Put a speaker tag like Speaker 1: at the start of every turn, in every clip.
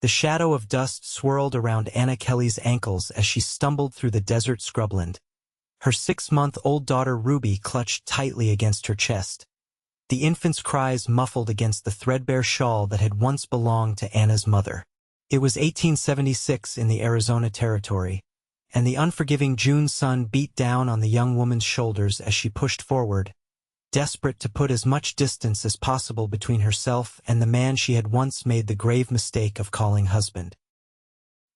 Speaker 1: The shadow of dust swirled around Anna Kelly's ankles as she stumbled through the desert scrubland. Her 6-month-old daughter Ruby clutched tightly against her chest. The infant's cries muffled against the threadbare shawl that had once belonged to Anna's mother. It was 1876 in the Arizona Territory, and the unforgiving June sun beat down on the young woman's shoulders as she pushed forward, desperate to put as much distance as possible between herself and the man she had once made the grave mistake of calling husband.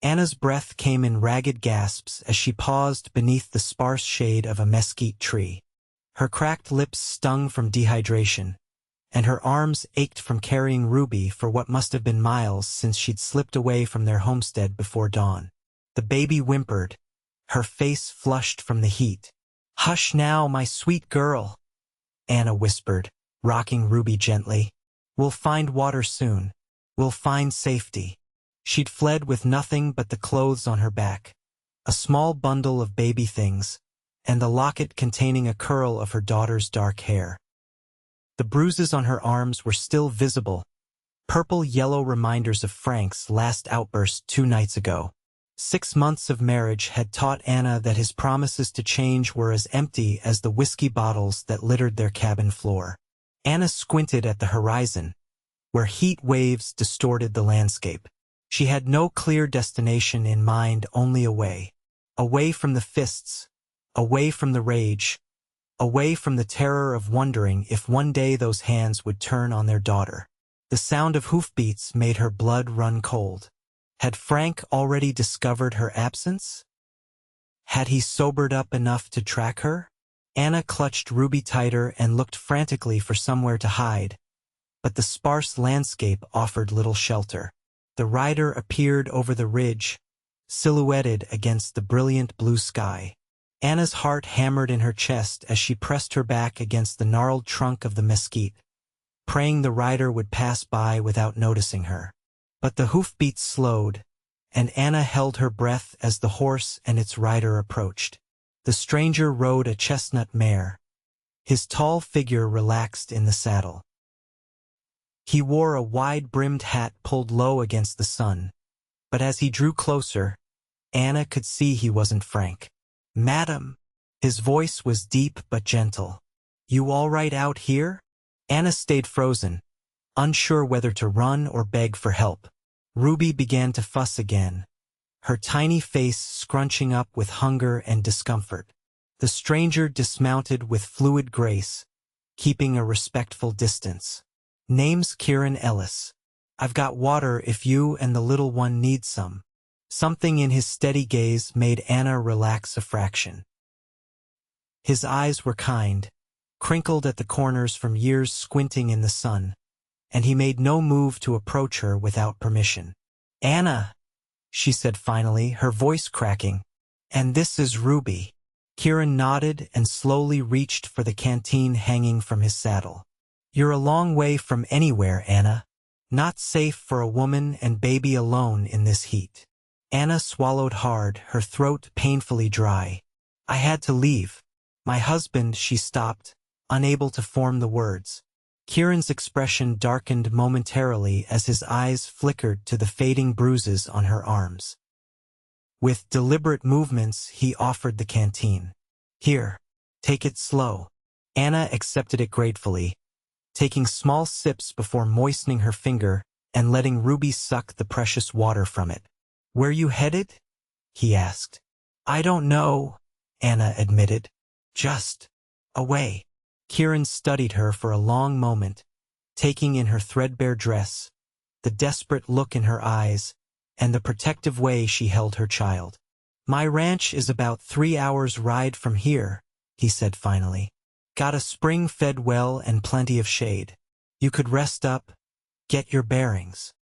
Speaker 1: Anna's breath came in ragged gasps as she paused beneath the sparse shade of a mesquite tree. Her cracked lips stung from dehydration, and her arms ached from carrying Ruby for what must have been miles since she'd slipped away from their homestead before dawn. The baby whimpered, her face flushed from the heat. "Hush now, my sweet girl," Anna whispered, rocking Ruby gently. "We'll find water soon. We'll find safety." She'd fled with nothing but the clothes on her back, a small bundle of baby things, and the locket containing a curl of her daughter's dark hair. The bruises on her arms were still visible, purple-yellow reminders of Frank's last outburst 2 nights ago. 6 months of marriage had taught Anna that his promises to change were as empty as the whiskey bottles that littered their cabin floor. Anna squinted at the horizon, where heat waves distorted the landscape. She had no clear destination in mind, only away. Away from the fists, away from the rage, away from the terror of wondering if one day those hands would turn on their daughter. The sound of hoofbeats made her blood run cold. Had Frank already discovered her absence? Had he sobered up enough to track her? Anna clutched Ruby tighter and looked frantically for somewhere to hide, but the sparse landscape offered little shelter. The rider appeared over the ridge, silhouetted against the brilliant blue sky. Anna's heart hammered in her chest as she pressed her back against the gnarled trunk of the mesquite, praying the rider would pass by without noticing her. But the hoofbeats slowed, and Anna held her breath as the horse and its rider approached. The stranger rode a chestnut mare, his tall figure relaxed in the saddle. He wore a wide-brimmed hat pulled low against the sun, but as he drew closer, Anna could see he wasn't Frank. "Madam," his voice was deep but gentle. "You all right out here?" Anna stayed frozen, unsure whether to run or beg for help. Ruby began to fuss again, her tiny face scrunching up with hunger and discomfort. The stranger dismounted with fluid grace, keeping a respectful distance. "Name's Kieran Ellis. I've got water if you and the little one need some." Something in his steady gaze made Anna relax a fraction. His eyes were kind, crinkled at the corners from years squinting in the sun, and he made no move to approach her without permission. "Anna," she said finally, her voice cracking, "and this is Ruby." Kieran nodded and slowly reached for the canteen hanging from his saddle. "You're a long way from anywhere, Anna. Not safe for a woman and baby alone in this heat." Anna swallowed hard, her throat painfully dry. "I had to leave. My husband," she stopped, unable to form the words. Kieran's expression darkened momentarily as his eyes flickered to the fading bruises on her arms. With deliberate movements, he offered the canteen. "Here, take it slow." Anna accepted it gratefully, taking small sips before moistening her finger and letting Ruby suck the precious water from it. "Where you headed?" he asked. "I don't know," Anna admitted. "Just away." Kieran studied her for a long moment, taking in her threadbare dress, the desperate look in her eyes, and the protective way she held her child. "My ranch is about 3 hours' ride from here," he said finally. "Got a spring-fed well and plenty of shade. You could rest up, get your bearings."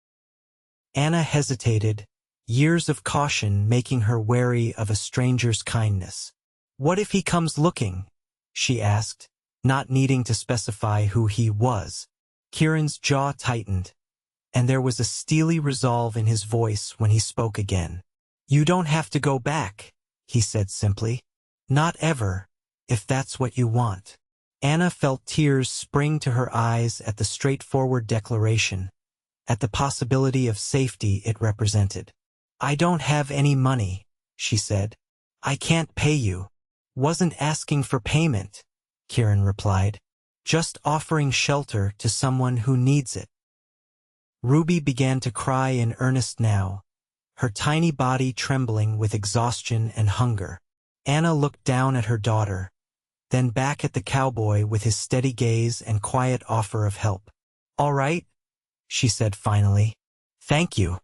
Speaker 1: Anna hesitated, years of caution making her wary of a stranger's kindness. "What if he comes looking?" she asked, not needing to specify who he was. Kieran's jaw tightened, and there was a steely resolve in his voice when he spoke again. "You don't have to go back," he said simply. "Not ever, if that's what you want." Anna felt tears spring to her eyes at the straightforward declaration, at the possibility of safety it represented. "I don't have any money," she said. "I can't pay you." "Wasn't asking for payment," Kieran replied. "Just offering shelter to someone who needs it." Ruby began to cry in earnest now, her tiny body trembling with exhaustion and hunger. Anna looked down at her daughter, then back at the cowboy with his steady gaze and quiet offer of help. "All right," she said finally. "Thank you."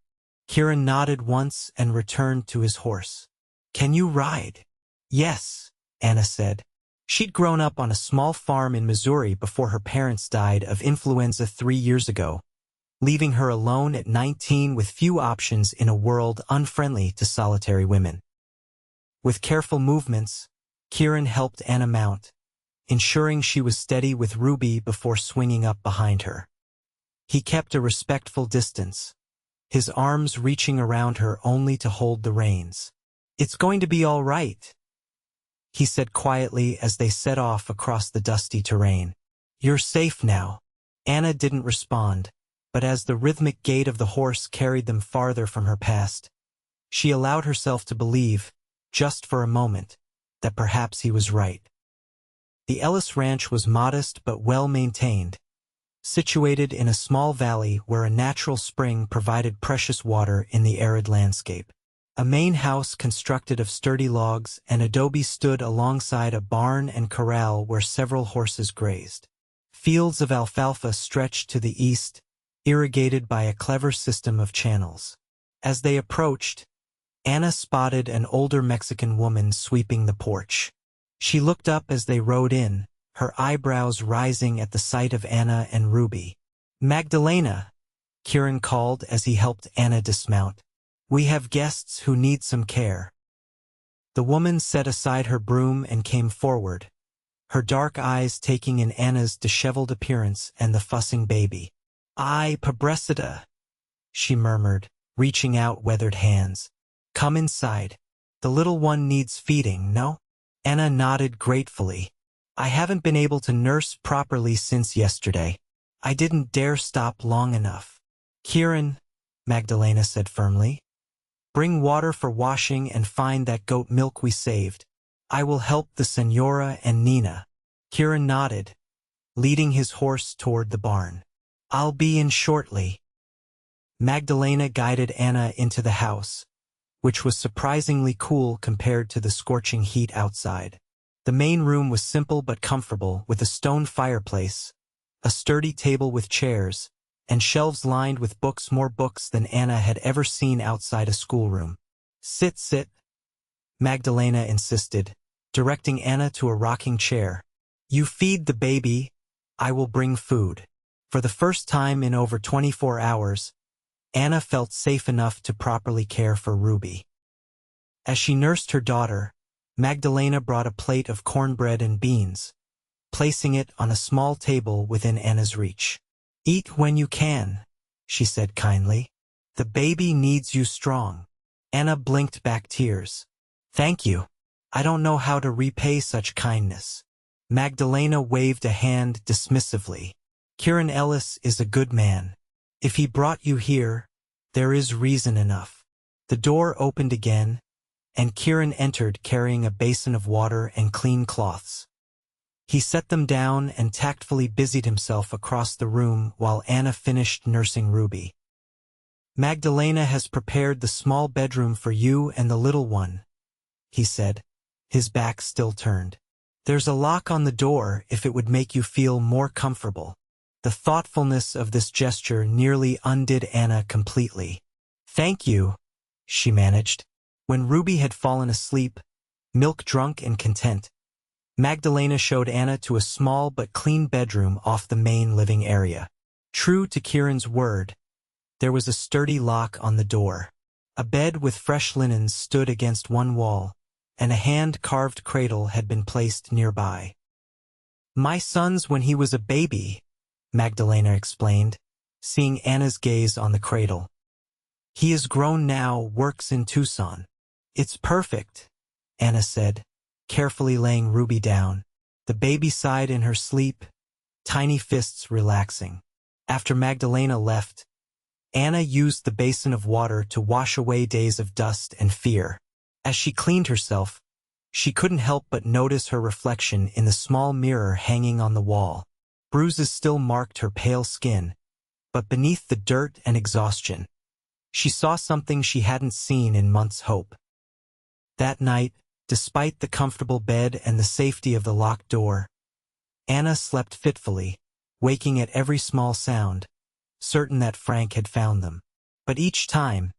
Speaker 1: Kieran nodded once and returned to his horse. "Can you ride?" "Yes," Anna said. She'd grown up on a small farm in Missouri before her parents died of influenza 3 years ago, leaving her alone at 19 with few options in a world unfriendly to solitary women. With careful movements, Kieran helped Anna mount, ensuring she was steady with Ruby before swinging up behind her. He kept a respectful distance, his arms reaching around her only to hold the reins. "It's going to be all right," he said quietly as they set off across the dusty terrain. "You're safe now." Anna didn't respond, but as the rhythmic gait of the horse carried them farther from her past, she allowed herself to believe, just for a moment, that perhaps he was right. The Ellis Ranch was modest but well-maintained, situated in a small valley where a natural spring provided precious water in the arid landscape. A main house constructed of sturdy logs and adobe stood alongside a barn and corral where several horses grazed. Fields of alfalfa stretched to the east, irrigated by a clever system of channels. As they approached, Anna spotted an older Mexican woman sweeping the porch. She looked up as they rode in, her eyebrows rising at the sight of Anna and Ruby. "Magdalena," Kieran called as he helped Anna dismount. "We have guests who need some care." The woman set aside her broom and came forward, her dark eyes taking in Anna's disheveled appearance and the fussing baby. "Ay, pobrecita," she murmured, reaching out weathered hands. "Come inside. The little one needs feeding, no?" Anna nodded gratefully. "I haven't been able to nurse properly since yesterday. I didn't dare stop long enough." "Kieran," Magdalena said firmly, "bring water for washing and find that goat milk we saved. I will help the Senora and Nina." Kieran nodded, leading his horse toward the barn. "I'll be in shortly." Magdalena guided Anna into the house, which was surprisingly cool compared to the scorching heat outside. The main room was simple but comfortable, with a stone fireplace, a sturdy table with chairs, and shelves lined with books, more books than Anna had ever seen outside a schoolroom. Sit," Magdalena insisted, directing Anna to a rocking chair. "You feed the baby, I will bring food." For the first time in over 24 hours, Anna felt safe enough to properly care for Ruby. As she nursed her daughter, Magdalena brought a plate of cornbread and beans, placing it on a small table within Anna's reach. "Eat when you can," she said kindly. "The baby needs you strong." Anna blinked back tears. "Thank you. I don't know how to repay such kindness." Magdalena waved a hand dismissively. "Kieran Ellis is a good man. If he brought you here, there is reason enough." The door opened again, and Kieran entered carrying a basin of water and clean cloths. He set them down and tactfully busied himself across the room while Anna finished nursing Ruby. "Magdalena has prepared the small bedroom for you and the little one," he said, his back still turned. "There's a lock on the door if it would make you feel more comfortable." The thoughtfulness of this gesture nearly undid Anna completely. "Thank you," she managed. When Ruby had fallen asleep, milk-drunk and content, Magdalena showed Anna to a small but clean bedroom off the main living area. True to Kieran's word, there was a sturdy lock on the door. A bed with fresh linens stood against one wall, and a hand-carved cradle had been placed nearby. "My son's when he was a baby," Magdalena explained, seeing Anna's gaze on the cradle. "He is grown now, works in Tucson." "It's perfect," Anna said, carefully laying Ruby down. The baby sighed in her sleep, tiny fists relaxing. After Magdalena left, Anna used the basin of water to wash away days of dust and fear. As she cleaned herself, she couldn't help but notice her reflection in the small mirror hanging on the wall. Bruises still marked her pale skin, but beneath the dirt and exhaustion, she saw something she hadn't seen in months' hope. That night, despite the comfortable bed and the safety of the locked door, Anna slept fitfully, waking at every small sound, certain that Frank had found them. But each time,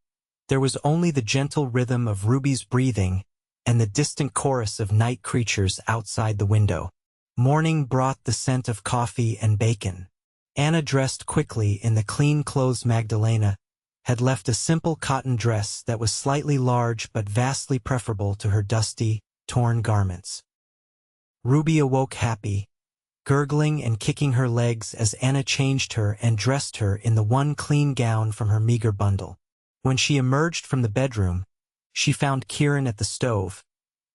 Speaker 1: there was only the gentle rhythm of Ruby's breathing and the distant chorus of night creatures outside the window. Morning brought the scent of coffee and bacon. Anna dressed quickly in the clean clothes Magdalena had left, a simple cotton dress that was slightly large but vastly preferable to her dusty, torn garments. Ruby awoke happy, gurgling and kicking her legs as Anna changed her and dressed her in the one clean gown from her meager bundle. When she emerged from the bedroom, she found Kieran at the stove,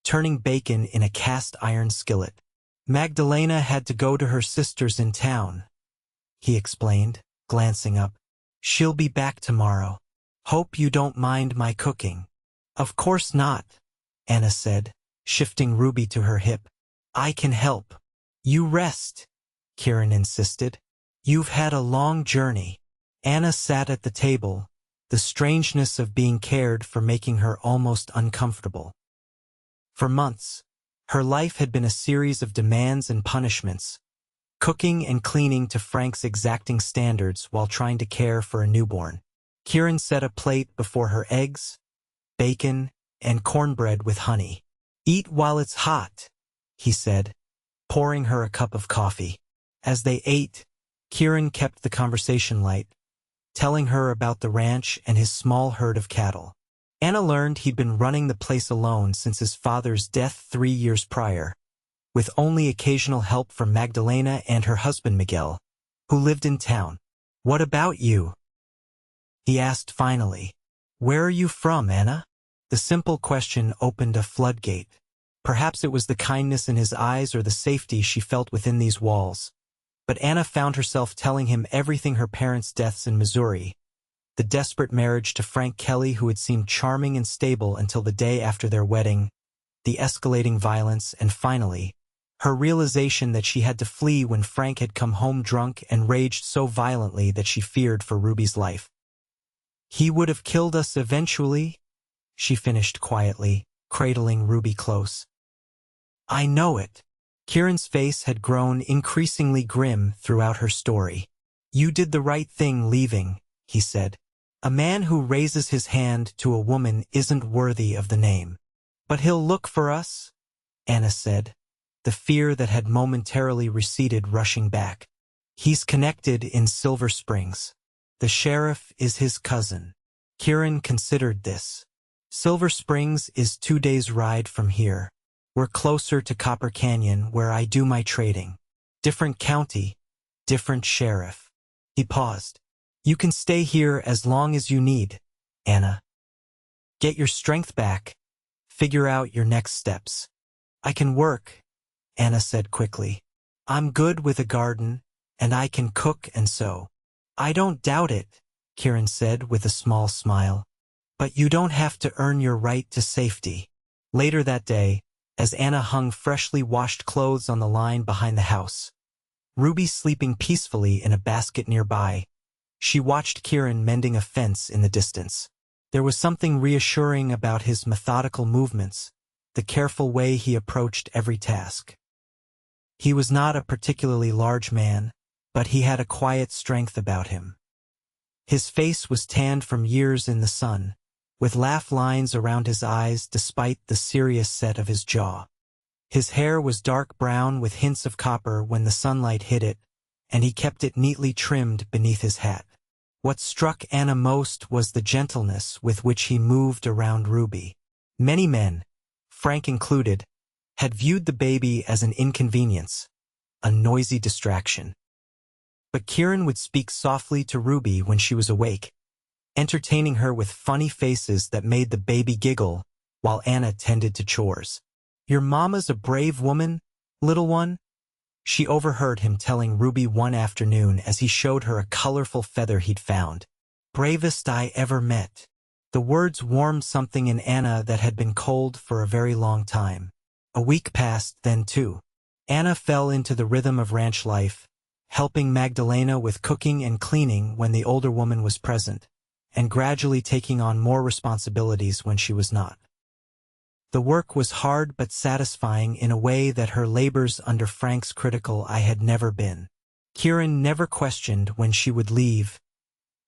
Speaker 1: turning bacon in a cast-iron skillet. Magdalena had to go to her sister's in town, he explained, glancing up. She'll be back tomorrow. Hope you don't mind my cooking. Of course not, Anna said, shifting Ruby to her hip. I can help. You rest, Kieran insisted. You've had a long journey. Anna sat at the table, the strangeness of being cared for making her almost uncomfortable. For months, her life had been a series of demands and punishments, cooking and cleaning to Frank's exacting standards while trying to care for a newborn. Kieran set a plate before her: eggs, bacon, and cornbread with honey. Eat while it's hot, he said, pouring her a cup of coffee. As they ate, Kieran kept the conversation light, telling her about the ranch and his small herd of cattle. Anna learned he'd been running the place alone since his father's death 3 years prior, with only occasional help from Magdalena and her husband Miguel, who lived in town. What about you? He asked finally. Where are you from, Anna? The simple question opened a floodgate. Perhaps it was the kindness in his eyes or the safety she felt within these walls. But Anna found herself telling him everything: her parents' deaths in Missouri, the desperate marriage to Frank Kelly who had seemed charming and stable until the day after their wedding, the escalating violence, and finally, her realization that she had to flee when Frank had come home drunk and raged so violently that she feared for Ruby's life. He would have killed us eventually, she finished quietly, cradling Ruby close. I know it. Kieran's face had grown increasingly grim throughout her story. You did the right thing leaving, he said. A man who raises his hand to a woman isn't worthy of the name. But he'll look for us, Anna said, the fear that had momentarily receded rushing back. He's connected in Silver Springs. The sheriff is his cousin. Kieran considered this. Silver Springs is 2 days' ride from here. We're closer to Copper Canyon, where I do my trading. Different county, different sheriff. He paused. You can stay here as long as you need, Anna. Get your strength back. Figure out your next steps. I can work, Anna said quickly. I'm good with a garden, and I can cook and sew. I don't doubt it, Kieran said with a small smile. But you don't have to earn your right to safety. Later that day, as Anna hung freshly washed clothes on the line behind the house, Ruby sleeping peacefully in a basket nearby, she watched Kieran mending a fence in the distance. There was something reassuring about his methodical movements, the careful way he approached every task. He was not a particularly large man, but he had a quiet strength about him. His face was tanned from years in the sun, with laugh lines around his eyes despite the serious set of his jaw. His hair was dark brown with hints of copper when the sunlight hit it, and he kept it neatly trimmed beneath his hat. What struck Anna most was the gentleness with which he moved around Ruby. Many men, Frank included, had viewed the baby as an inconvenience, a noisy distraction. But Kieran would speak softly to Ruby when she was awake, entertaining her with funny faces that made the baby giggle while Anna tended to chores. Your mama's a brave woman, little one? She overheard him telling Ruby one afternoon as he showed her a colorful feather he'd found. Bravest I ever met. The words warmed something in Anna that had been cold for a very long time. A week passed then too. Anna fell into the rhythm of ranch life, helping Magdalena with cooking and cleaning when the older woman was present, and gradually taking on more responsibilities when she was not. The work was hard but satisfying in a way that her labors under Frank's critical eye had never been. Kieran never questioned when she would leave,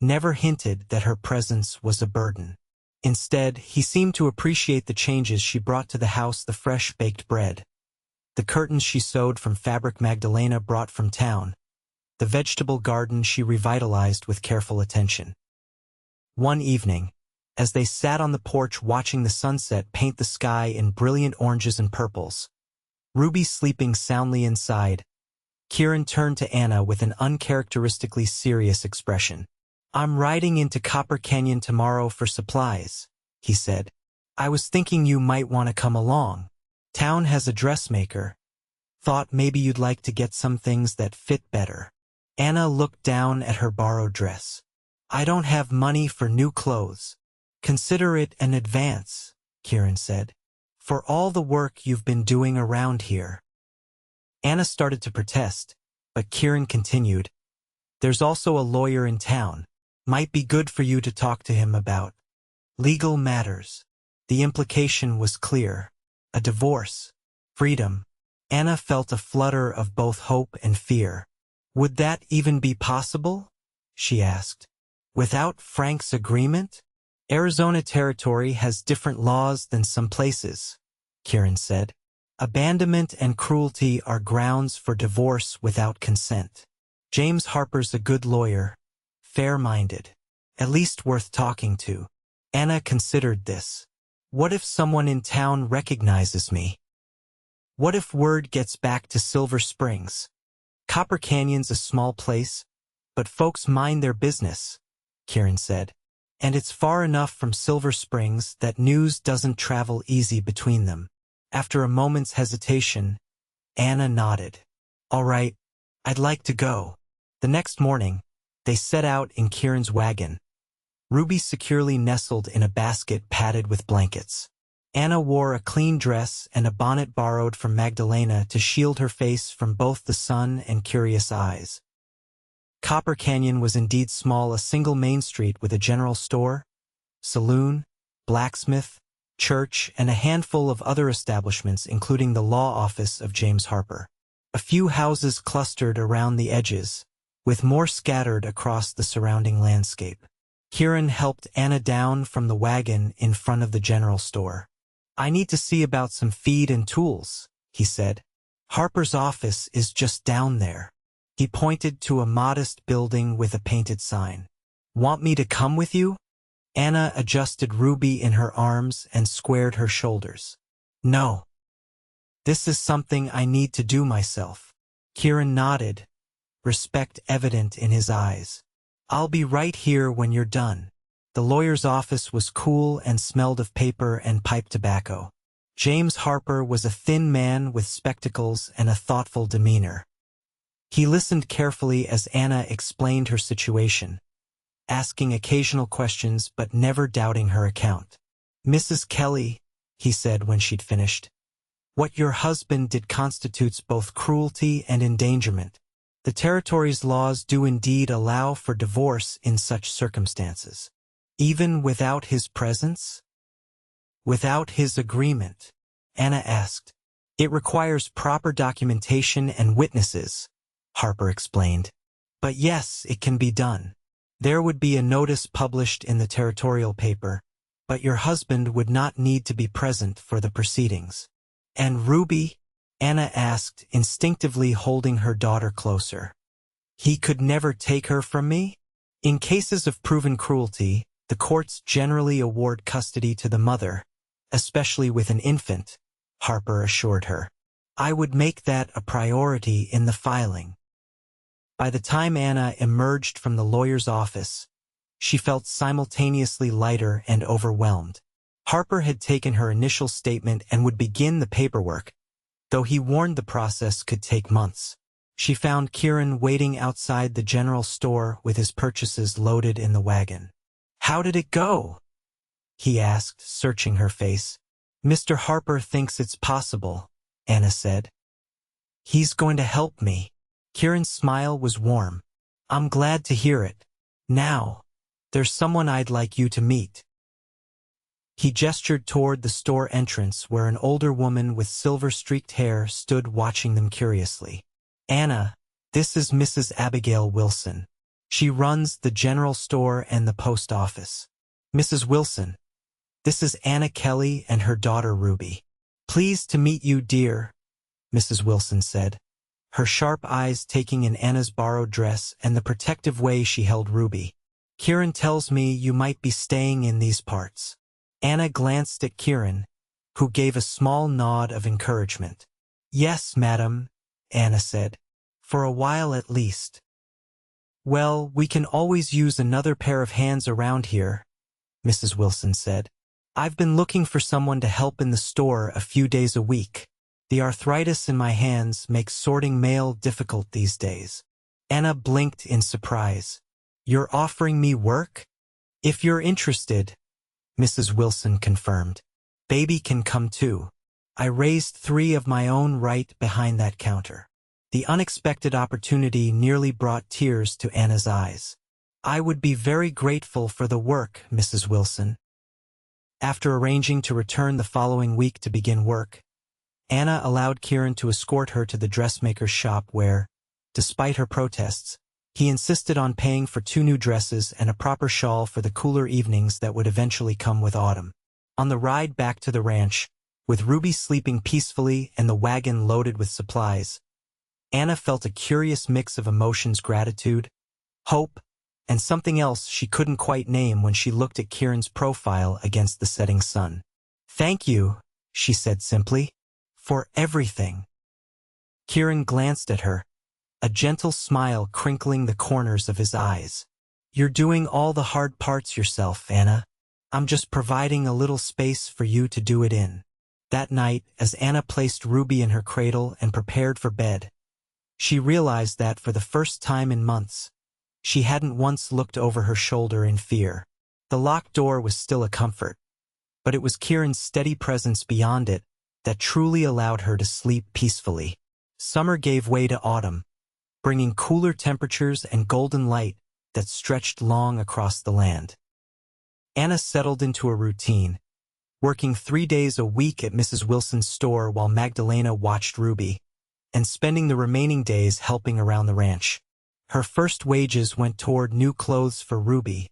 Speaker 1: never hinted that her presence was a burden. Instead, he seemed to appreciate the changes she brought to the house: the fresh baked bread, the curtains she sewed from fabric Magdalena brought from town, the vegetable garden she revitalized with careful attention. One evening, as they sat on the porch watching the sunset paint the sky in brilliant oranges and purples, Ruby sleeping soundly inside, Kieran turned to Anna with an uncharacteristically serious expression. "I'm riding into Copper Canyon tomorrow for supplies," he said. "I was thinking you might want to come along. Town has a dressmaker. Thought maybe you'd like to get some things that fit better." Anna looked down at her borrowed dress. "I don't have money for new clothes." "Consider it an advance," Kieran said, "for all the work you've been doing around here." Anna started to protest, but Kieran continued, "There's also a lawyer in town. Might be good for you to talk to him about legal matters." The implication was clear. A divorce. Freedom. Anna felt a flutter of both hope and fear. "Would that even be possible?" she asked. "Without Frank's agreement?" "Arizona territory has different laws than some places," Kieran said. "Abandonment and cruelty are grounds for divorce without consent. James Harper's a good lawyer, fair-minded, at least worth talking to." Anna considered this. "What if someone in town recognizes me? What if word gets back to Silver Springs? Copper Canyon's a small place, but folks mind their business," Kieran said. "And it's far enough from Silver Springs that news doesn't travel easy between them." After a moment's hesitation, Anna nodded. "All right, I'd like to go." The next morning, they set out in Kieran's wagon, Ruby securely nestled in a basket padded with blankets. Anna wore a clean dress and a bonnet borrowed from Magdalena to shield her face from both the sun and curious eyes. Copper Canyon was indeed small, a single main street with a general store, saloon, blacksmith, church, and a handful of other establishments, including the law office of James Harper. A few houses clustered around the edges, with more scattered across the surrounding landscape. Kieran helped Anna down from the wagon in front of the general store. "I need to see about some feed and tools," he said. "Harper's office is just down there." He pointed to a modest building with a painted sign. "Want me to come with you?" Anna adjusted Ruby in her arms and squared her shoulders. "No. This is something I need to do myself." Kieran nodded, respect evident in his eyes. "I'll be right here when you're done." The lawyer's office was cool and smelled of paper and pipe tobacco. James Harper was a thin man with spectacles and a thoughtful demeanor. He listened carefully as Anna explained her situation, asking occasional questions but never doubting her account. "Mrs. Kelly," he said when she'd finished, "what your husband did constitutes both cruelty and endangerment. The territory's laws do indeed allow for divorce in such circumstances. Even without his presence?" "Without his agreement," Anna asked. "It requires proper documentation and witnesses," Harper explained. "But yes, it can be done. There would be a notice published in the territorial paper, but your husband would not need to be present for the proceedings." "And Ruby?" Anna asked, instinctively holding her daughter closer. "He could never take her from me?" "In cases of proven cruelty, the courts generally award custody to the mother, especially with an infant," Harper assured her. "I would make that a priority in the filing." By the time Anna emerged from the lawyer's office, she felt simultaneously lighter and overwhelmed. Harper had taken her initial statement and would begin the paperwork, though he warned the process could take months. She found Kieran waiting outside the general store with his purchases loaded in the wagon. How did it go? He asked, searching her face. Mr. Harper thinks it's possible, Anna said. He's going to help me. Kieran's smile was warm. I'm glad to hear it. Now, there's someone I'd like you to meet. He gestured toward the store entrance where an older woman with silver-streaked hair stood watching them curiously. Anna, this is Mrs. Abigail Wilson. She runs the general store and the post office. Mrs. Wilson, this is Anna Kelly and her daughter Ruby. Pleased to meet you, dear, Mrs. Wilson said, her sharp eyes taking in Anna's borrowed dress and the protective way she held Ruby. Kieran tells me you might be staying in these parts. Anna glanced at Kieran, who gave a small nod of encouragement. Yes, madam, Anna said. For a while at least. Well, we can always use another pair of hands around here, Mrs. Wilson said. I've been looking for someone to help in the store a few days a week. The arthritis in my hands makes sorting mail difficult these days. Anna blinked in surprise. You're offering me work? If you're interested, Mrs. Wilson confirmed. Baby can come too. I raised 3 of my own right behind that counter. The unexpected opportunity nearly brought tears to Anna's eyes. I would be very grateful for the work, Mrs. Wilson. After arranging to return the following week to begin work, Anna allowed Kieran to escort her to the dressmaker's shop where, despite her protests, he insisted on paying for 2 new dresses and a proper shawl for the cooler evenings that would eventually come with autumn. On the ride back to the ranch, with Ruby sleeping peacefully and the wagon loaded with supplies, Anna felt a curious mix of emotions: gratitude, hope, and something else she couldn't quite name when she looked at Kieran's profile against the setting sun. Thank you, she said simply, for everything. Kieran glanced at her, a gentle smile crinkling the corners of his eyes. You're doing all the hard parts yourself, Anna. I'm just providing a little space for you to do it in. That night, as Anna placed Ruby in her cradle and prepared for bed, she realized that for the first time in months, she hadn't once looked over her shoulder in fear. The locked door was still a comfort, but it was Kieran's steady presence beyond it that truly allowed her to sleep peacefully. Summer gave way to autumn, bringing cooler temperatures and golden light that stretched long across the land. Anna settled into a routine, working 3 days a week at Mrs. Wilson's store while Magdalena watched Ruby, and spending the remaining days helping around the ranch. Her first wages went toward new clothes for Ruby,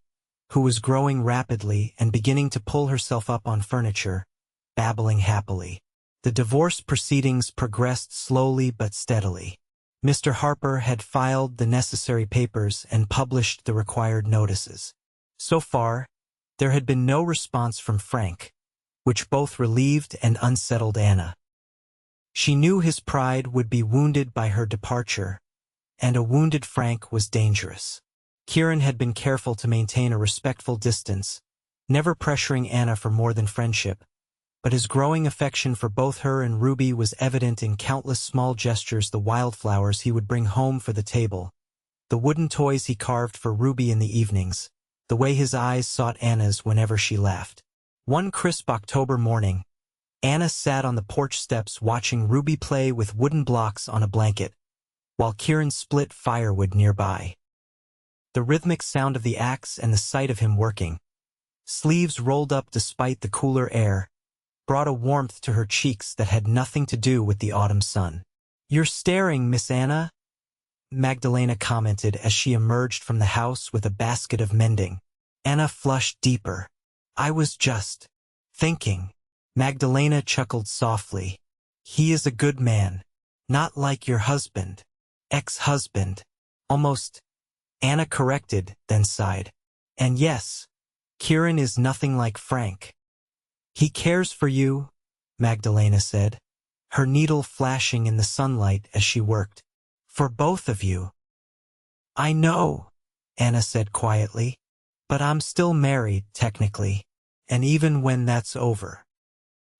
Speaker 1: who was growing rapidly and beginning to pull herself up on furniture, babbling happily. The divorce proceedings progressed slowly but steadily. Mr. Harper had filed the necessary papers and published the required notices. So far, there had been no response from Frank, which both relieved and unsettled Anna. She knew his pride would be wounded by her departure, and a wounded Frank was dangerous. Kieran had been careful to maintain a respectful distance, never pressuring Anna for more than friendship, but his growing affection for both her and Ruby was evident in countless small gestures: the wildflowers he would bring home for the table, the wooden toys he carved for Ruby in the evenings, the way his eyes sought Anna's whenever she laughed. One crisp October morning, Anna sat on the porch steps watching Ruby play with wooden blocks on a blanket, while Kieran split firewood nearby. The rhythmic sound of the axe and the sight of him working, sleeves rolled up despite the cooler air, brought a warmth to her cheeks that had nothing to do with the autumn sun. "You're staring, Miss Anna," Magdalena commented as she emerged from the house with a basket of mending. Anna flushed deeper. "I was just thinking." Magdalena chuckled softly. "He is a good man. Not like your husband." "Ex-husband." Almost, Anna corrected, then sighed. "And yes, Kieran is nothing like Frank." "He cares for you," Magdalena said, her needle flashing in the sunlight as she worked. "For both of you." "I know," Anna said quietly, "but I'm still married, technically, and even when that's over,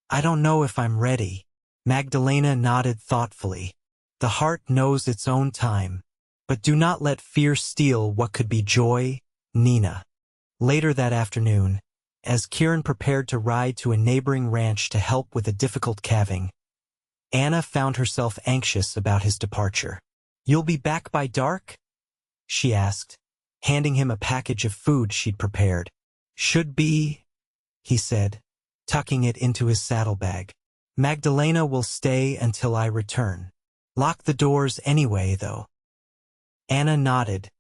Speaker 1: I don't know if I'm ready." Magdalena nodded thoughtfully. "The heart knows its own time, but do not let fear steal what could be joy, Nina." Later that afternoon, as Kieran prepared to ride to a neighboring ranch to help with a difficult calving, Anna found herself anxious about his departure. "You'll be back by dark?" she asked, handing him a package of food she'd prepared. "Should be," he said, tucking it into his saddlebag. "Magdalena will stay until I return. Lock the doors anyway, though." Anna nodded,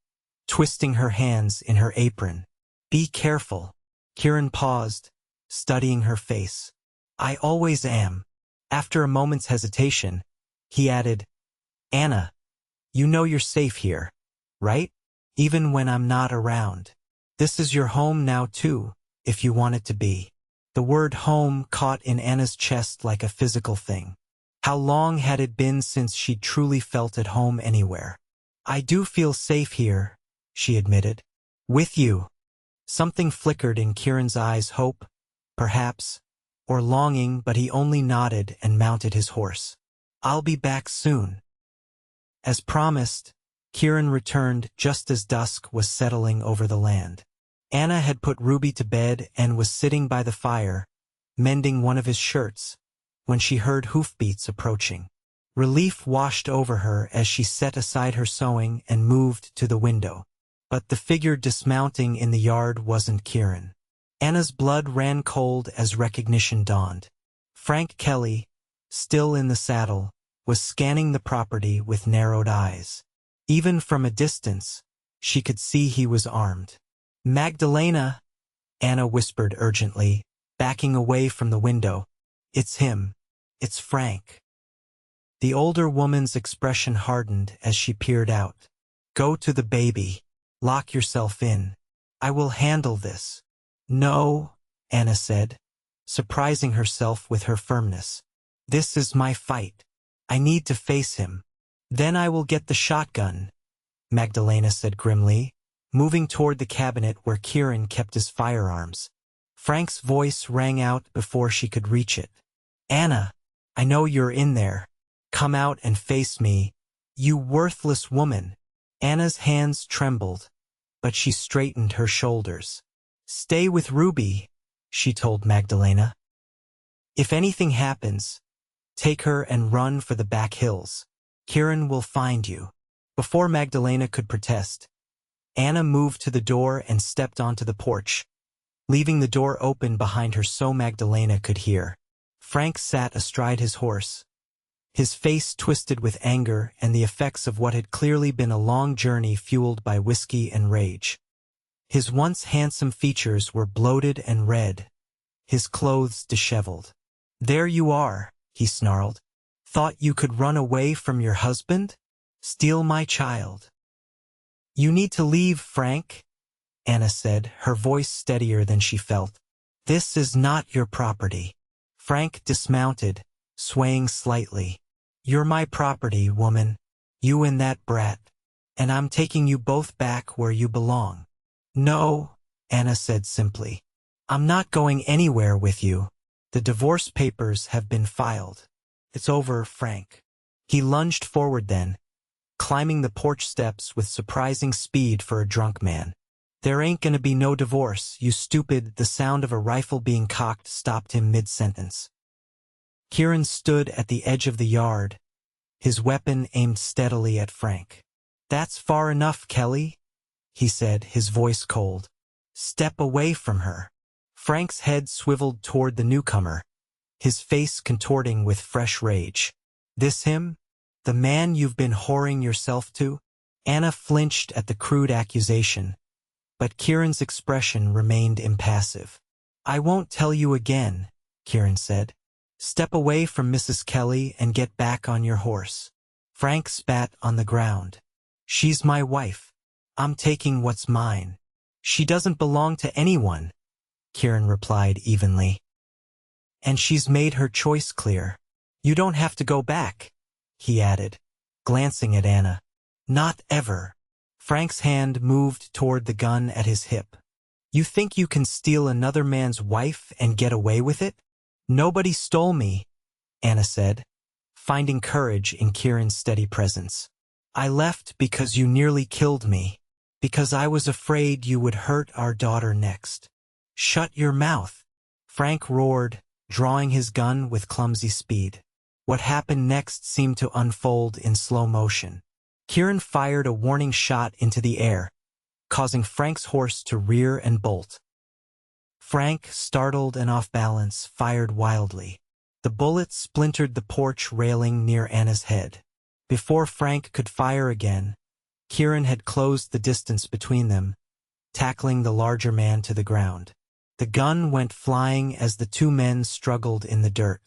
Speaker 1: twisting her hands in her apron. "Be careful." Kieran paused, studying her face. "I always am." After a moment's hesitation, he added, "Anna, you know you're safe here, right? Even when I'm not around. This is your home now too, if you want it to be." The word home caught in Anna's chest like a physical thing. How long had it been since she'd truly felt at home anywhere? "I do feel safe here," she admitted. "With you." Something flickered in Kieran's eyes, hope, perhaps, or longing, but he only nodded and mounted his horse. "I'll be back soon." As promised, Kieran returned just as dusk was settling over the land. Anna had put Ruby to bed and was sitting by the fire, mending one of his shirts, when she heard hoofbeats approaching. Relief washed over her as she set aside her sewing and moved to the window. But the figure dismounting in the yard wasn't Kieran. Anna's blood ran cold as recognition dawned. Frank Kelly, still in the saddle, was scanning the property with narrowed eyes. Even from a distance, she could see he was armed. "Magdalena," Anna whispered urgently, backing away from the window. "It's him. It's Frank." The older woman's expression hardened as she peered out. "Go to the baby. Lock yourself in. I will handle this." "No," Anna said, surprising herself with her firmness. "This is my fight. I need to face him. Then I will get the shotgun," Magdalena said grimly, moving toward the cabinet where Kieran kept his firearms. Frank's voice rang out before she could reach it. "Anna, I know you're in there. Come out and face me, you worthless woman." Anna's hands trembled, but she straightened her shoulders. "Stay with Ruby," she told Magdalena. "If anything happens, take her and run for the back hills. Kieran will find you." Before Magdalena could protest, Anna moved to the door and stepped onto the porch, leaving the door open behind her so Magdalena could hear. Frank sat astride his horse, his face twisted with anger and the effects of what had clearly been a long journey fueled by whiskey and rage. His once handsome features were bloated and red, his clothes disheveled. "There you are," he snarled. "Thought you could run away from your husband? Steal my child." "You need to leave, Frank," Anna said, her voice steadier than she felt. "This is not your property." Frank dismounted, swaying slightly. "You're my property, woman. You and that brat. And I'm taking you both back where you belong." "No," Anna said simply. "I'm not going anywhere with you. The divorce papers have been filed. It's over, Frank." He lunged forward then, climbing the porch steps with surprising speed for a drunk man. "There ain't gonna be no divorce, you stupid." The sound of a rifle being cocked stopped him mid-sentence. Kieran stood at the edge of the yard, his weapon aimed steadily at Frank. "That's far enough, Kelly," he said, his voice cold. "Step away from her." Frank's head swiveled toward the newcomer, his face contorting with fresh rage. "This him? The man you've been whoring yourself to?" Anna flinched at the crude accusation, but Kieran's expression remained impassive. "I won't tell you again," Kieran said. "Step away from Mrs. Kelly and get back on your horse." Frank spat on the ground. "She's my wife. I'm taking what's mine." "She doesn't belong to anyone," Kieran replied evenly. "And she's made her choice clear. You don't have to go back," he added, glancing at Anna. "Not ever." Frank's hand moved toward the gun at his hip. "You think you can steal another man's wife and get away with it?" "Nobody stole me," Anna said, finding courage in Kieran's steady presence. "I left because you nearly killed me." Because I was afraid you would hurt our daughter next. Shut your mouth, Frank roared, drawing his gun with clumsy speed. What happened next seemed to unfold in slow motion. Kieran fired a warning shot into the air, causing Frank's horse to rear and bolt. Frank, startled and off balance, fired wildly. The bullet splintered the porch railing near Anna's head. Before Frank could fire again, Kieran had closed the distance between them, tackling the larger man to the ground. The gun went flying as the two men struggled in the dirt.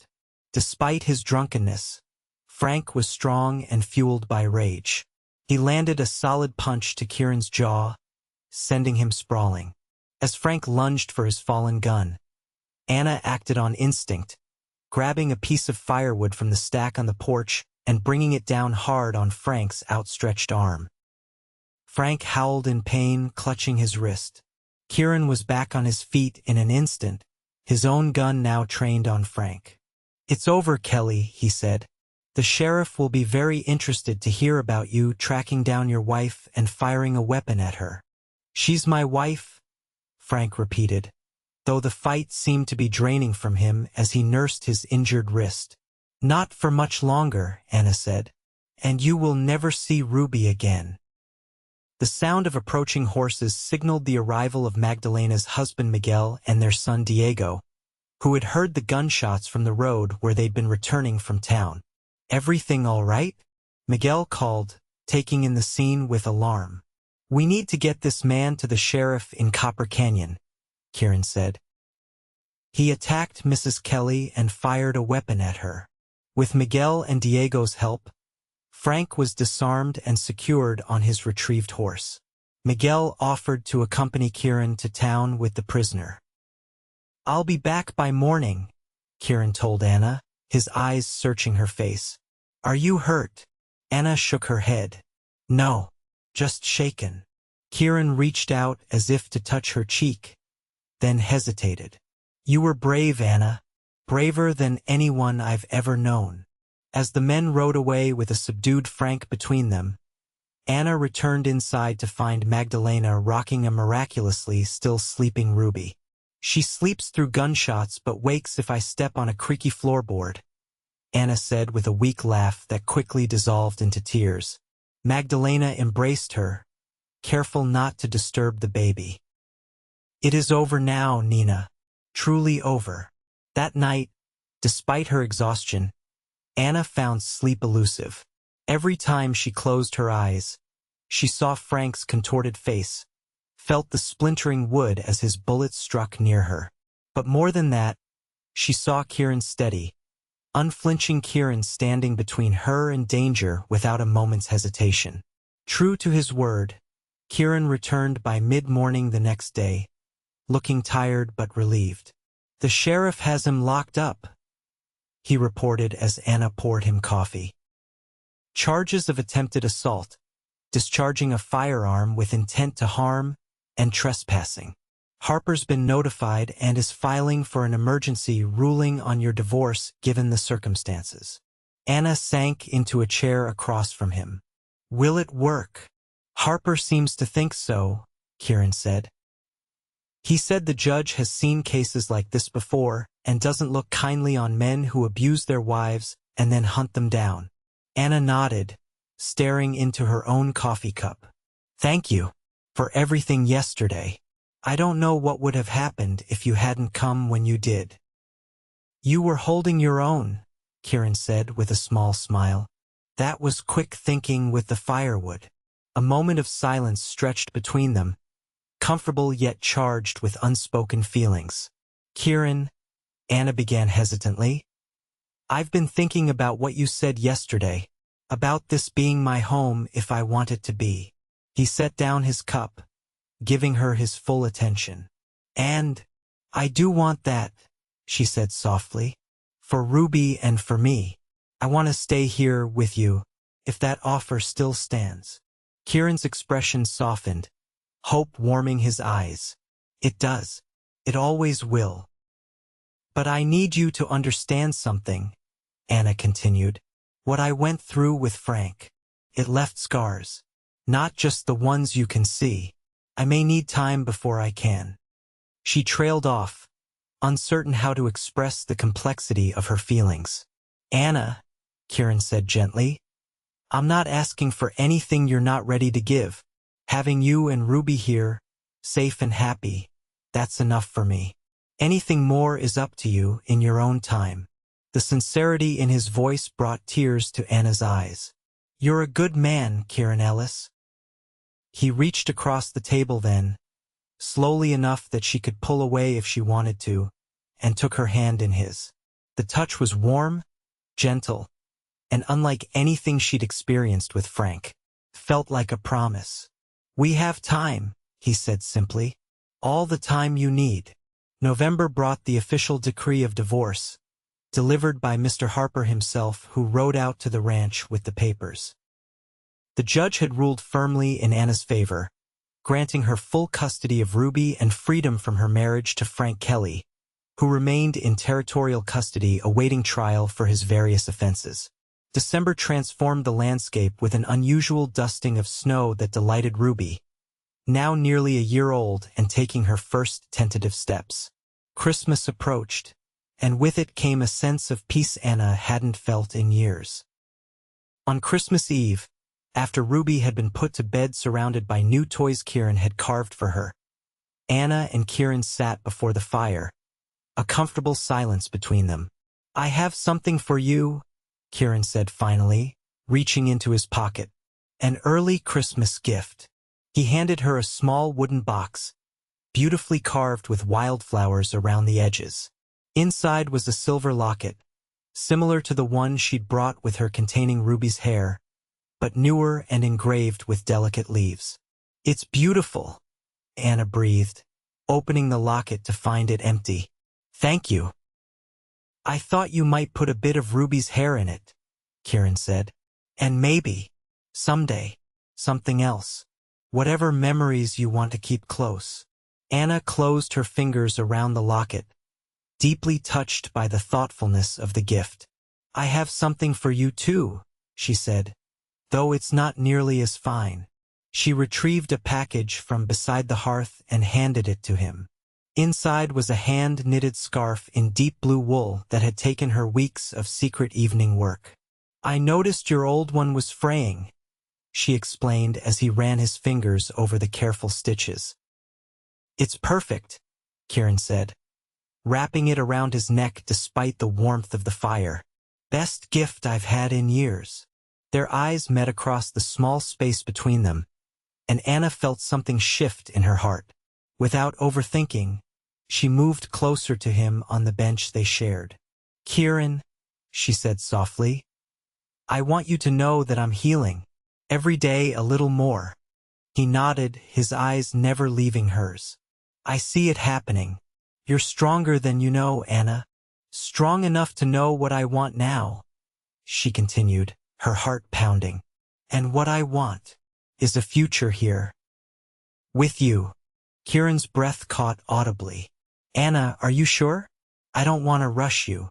Speaker 1: Despite his drunkenness, Frank was strong and fueled by rage. He landed a solid punch to Kieran's jaw, sending him sprawling. As Frank lunged for his fallen gun, Anna acted on instinct, grabbing a piece of firewood from the stack on the porch and bringing it down hard on Frank's outstretched arm. Frank howled in pain, clutching his wrist. Kieran was back on his feet in an instant, his own gun now trained on Frank. "It's over, Kelly," he said. "The sheriff will be very interested to hear about you tracking down your wife and firing a weapon at her." "She's my wife," Frank repeated, though the fight seemed to be draining from him as he nursed his injured wrist. "Not for much longer," Anna said. "And you will never see Ruby again." The sound of approaching horses signaled the arrival of Magdalena's husband Miguel and their son Diego, who had heard the gunshots from the road where they'd been returning from town. "Everything all right?" Miguel called, taking in the scene with alarm. "We need to get this man to the sheriff in Copper Canyon," Kieran said. "He attacked Mrs. Kelly and fired a weapon at her." With Miguel and Diego's help, Frank was disarmed and secured on his retrieved horse. Miguel offered to accompany Kieran to town with the prisoner. "I'll be back by morning," Kieran told Anna, his eyes searching her face. "Are you hurt?" Anna shook her head. "No, just shaken." Kieran reached out as if to touch her cheek, then hesitated. "You were brave, Anna. Braver than anyone I've ever known." As the men rode away with a subdued Frank between them, Anna returned inside to find Magdalena rocking a miraculously still sleeping Ruby. "She sleeps through gunshots but wakes if I step on a creaky floorboard," Anna said with a weak laugh that quickly dissolved into tears. Magdalena embraced her, careful not to disturb the baby. "It is over now, Nina. Truly over." That night, despite her exhaustion, Anna found sleep elusive. Every time she closed her eyes, she saw Frank's contorted face, felt the splintering wood as his bullet struck near her. But more than that, she saw Kieran's steady, unflinching Kieran standing between her and danger without a moment's hesitation. True to his word, Kieran returned by mid-morning the next day, looking tired but relieved. "The sheriff has him locked up," he reported as Anna poured him coffee. "Charges of attempted assault, discharging a firearm with intent to harm, and trespassing. Harper's been notified and is filing for an emergency ruling on your divorce given the circumstances." Anna sank into a chair across from him. "Will it work?" "Harper seems to think so," Kieran said. "He said the judge has seen cases like this before and doesn't look kindly on men who abuse their wives and then hunt them down." Anna nodded, staring into her own coffee cup. "Thank you for everything yesterday. I don't know what would have happened if you hadn't come when you did." "You were holding your own," Kieran said with a small smile. "That was quick thinking with the firewood." A moment of silence stretched between them, comfortable yet charged with unspoken feelings. "Kieran," Anna began hesitantly, "I've been thinking about what you said yesterday, about this being my home if I want it to be." He set down his cup, giving her his full attention. "And I do want that," she said softly. "For Ruby and for me. I want to stay here with you, if that offer still stands." Kieran's expression softened, hope warming his eyes. "It does. It always will." "But I need you to understand something," Anna continued. "What I went through with Frank. It left scars. Not just the ones you can see. I may need time before I can. She trailed off, uncertain how to express the complexity of her feelings. Anna, Kieran said gently, I'm not asking for anything you're not ready to give. Having you and Ruby here, safe and happy, that's enough for me. Anything more is up to you in your own time. The sincerity in his voice brought tears to Anna's eyes. You're a good man, Kieran Ellis. He reached across the table then, slowly enough that she could pull away if she wanted to, and took her hand in his. The touch was warm, gentle, and unlike anything she'd experienced with Frank. Felt like a promise. We have time, he said simply. All the time you need. November brought the official decree of divorce, delivered by Mr. Harper himself, who rode out to the ranch with the papers. The judge had ruled firmly in Anna's favor, granting her full custody of Ruby and freedom from her marriage to Frank Kelly, who remained in territorial custody awaiting trial for his various offenses. December transformed the landscape with an unusual dusting of snow that delighted Ruby, now nearly a year old and taking her first tentative steps. Christmas approached, and with it came a sense of peace Anna hadn't felt in years. On Christmas Eve, after Ruby had been put to bed surrounded by new toys Kieran had carved for her, Anna and Kieran sat before the fire, a comfortable silence between them. I have something for you, Kieran said finally, reaching into his pocket. An early Christmas gift. He handed her a small wooden box, beautifully carved with wildflowers around the edges. Inside was a silver locket, similar to the one she'd brought with her containing Ruby's hair, but newer and engraved with delicate leaves. It's beautiful, Anna breathed, opening the locket to find it empty. Thank you. I thought you might put a bit of Ruby's hair in it, Kieran said. And maybe, someday, something else. Whatever memories you want to keep close. Anna closed her fingers around the locket, deeply touched by the thoughtfulness of the gift. I have something for you too, she said, though it's not nearly as fine. She retrieved a package from beside the hearth and handed it to him. Inside was a hand-knitted scarf in deep blue wool that had taken her weeks of secret evening work. I noticed your old one was fraying, she explained as he ran his fingers over the careful stitches. It's perfect, Kieran said, wrapping it around his neck despite the warmth of the fire. Best gift I've had in years. Their eyes met across the small space between them, and Anna felt something shift in her heart. Without overthinking, she moved closer to him on the bench they shared. Kieran, she said softly, I want you to know that I'm healing. Every day a little more. He nodded, his eyes never leaving hers. I see it happening. You're stronger than you know, Anna. Strong enough to know what I want now, she continued, her heart pounding. And what I want is a future here. With you. Kieran's breath caught audibly. Anna, are you sure? I don't want to rush you.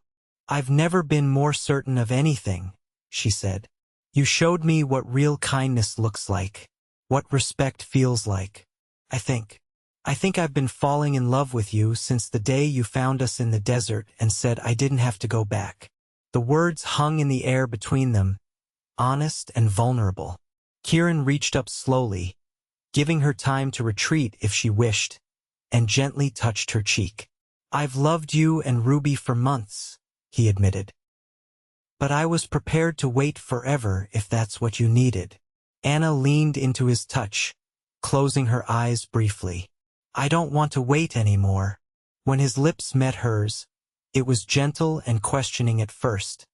Speaker 1: I've never been more certain of anything, she said. You showed me what real kindness looks like, what respect feels like. I think I've been falling in love with you since the day you found us in the desert and said I didn't have to go back. The words hung in the air between them, honest and vulnerable. Kieran reached up slowly, giving her time to retreat if she wished, and gently touched her cheek. I've loved you and Ruby for months, he admitted. But I was prepared to wait forever if that's what you needed. Anna leaned into his touch, closing her eyes briefly. I don't want to wait anymore. When his lips met hers, it was gentle and questioning at first,